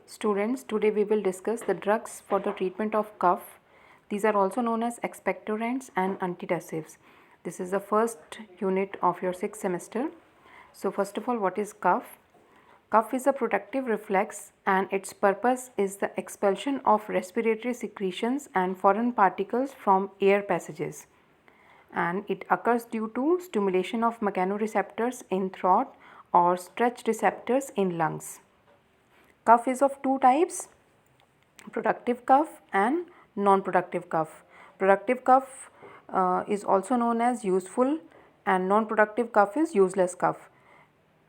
Students, today we will discuss the drugs for the treatment of cough. These are also known as expectorants and antitussives. This is the first unit of your 6th semester. So first of all, what is cough? Cough is a protective reflex and its purpose is the expulsion of respiratory secretions and foreign particles from air passages. And it occurs due to stimulation of mechanoreceptors in throat or stretch receptors in lungs. Cough is of two types, productive cough and non-productive cough. Productive cough is also known as useful and non-productive cough is useless cough.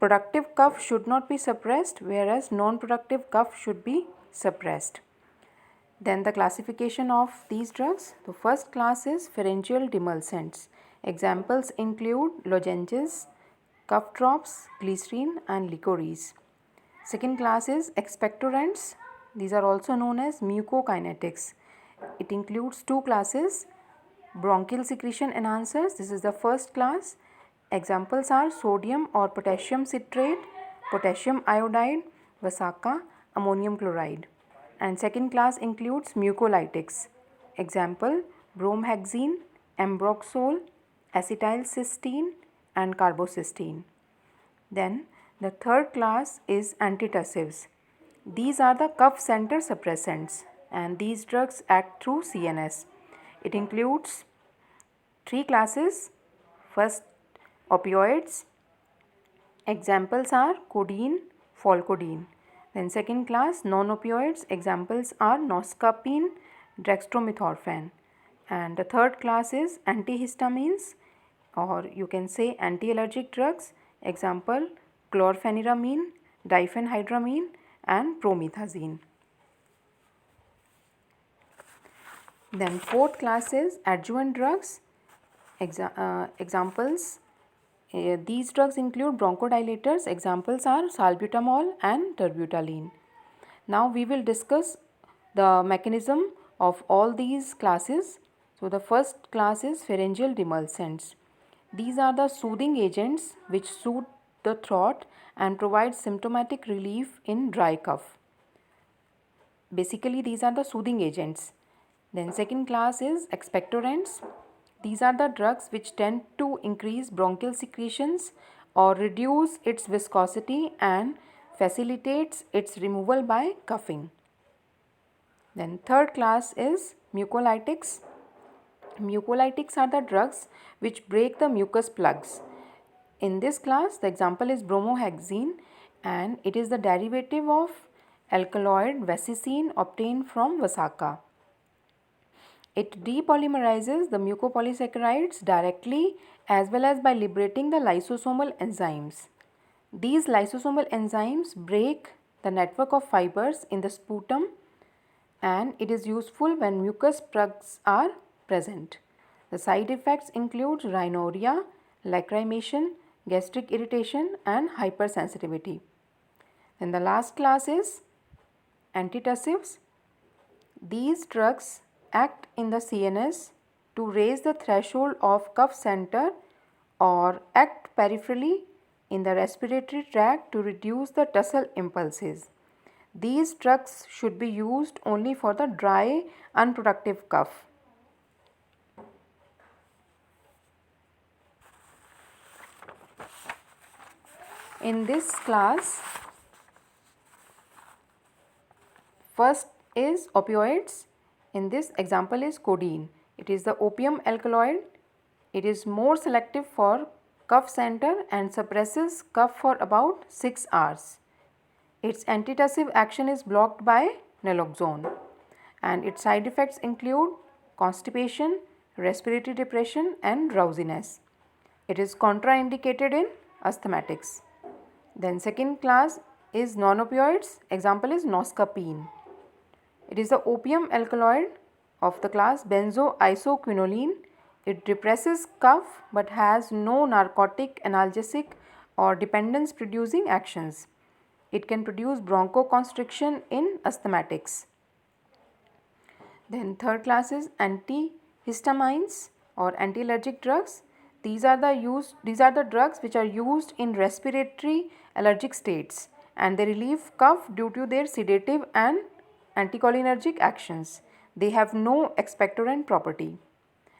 Productive cough should not be suppressed, whereas non-productive cough should be suppressed. Then the classification of these drugs. The first class is pharyngeal demulcents. Examples include lozenges, cough drops, glycerin and licorice. Second class is expectorants. These are also known as mucokinetics. It includes two classes, bronchial secretion enhancers. This is the first class. Examples are sodium or potassium citrate, potassium iodide, Vasaka, ammonium chloride. And second class includes mucolytics. Example, bromhexine, ambroxol, acetylcysteine and carbocysteine. Then the third class is antitussives. These are the cough center suppressants and these drugs act through CNS. It includes three classes. First, opioids. Examples are codeine, folcodeine. Then second class, non-opioids. Examples are noscapine, dextromethorphan. And the third class is antihistamines, or you can say anti-allergic drugs. Example, chlorpheniramine, diphenhydramine and promethazine. Then fourth class is adjuvant drugs. Examples, these drugs include bronchodilators. Examples are salbutamol and terbutaline. Now we will discuss the mechanism of all these classes. So the first class is pharyngeal demulcents. These are the soothing agents which soothe the throat and provide symptomatic relief in dry cough. Basically, these are the soothing agents. Then second class is expectorants. These are the drugs which tend to increase bronchial secretions or reduce its viscosity and facilitates its removal by coughing. Then third class is mucolytics. Mucolytics are the drugs which break the mucus plugs. In this class, the example is bromohexine and it is the derivative of alkaloid vasicine obtained from Vasaka. It depolymerizes the mucopolysaccharides directly as well as by liberating the lysosomal enzymes. These lysosomal enzymes break the network of fibers in the sputum and it is useful when mucus plugs are present. The side effects include rhinorrhea, lacrimation, gastric irritation and hypersensitivity. Then the last class is antitussives. These drugs act in the CNS to raise the threshold of cough center or act peripherally in the respiratory tract to reduce the tussle impulses. These drugs should be used only for the dry, unproductive cough. In this class, first is opioids. In this example is codeine. It is the opium alkaloid. It is more selective for cough center and suppresses cough for about 6 hours. Its antitussive action is blocked by naloxone and its side effects include constipation, respiratory depression and drowsiness. It is contraindicated in asthmatics. Then second class is non-opioids. Example is noscapine. It is the opium alkaloid of the class benzoisoquinoline. It depresses cough but has no narcotic, analgesic or dependence producing actions. It can produce bronchoconstriction in asthmatics. Then third class is antihistamines or anti-allergic drugs. These are the drugs which are used in respiratory allergic states and they relieve cough due to their sedative and anticholinergic actions. They have no expectorant property.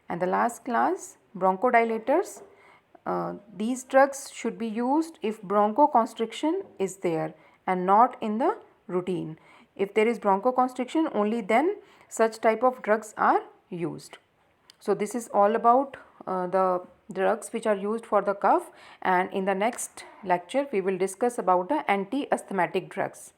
And the last class, bronchodilators. These drugs should be used if bronchoconstriction is there and not in the routine. If there is bronchoconstriction, only then such type of drugs are used. So this is all about the drugs which are used for the cough, and in the next lecture we will discuss about the anti-asthmatic drugs.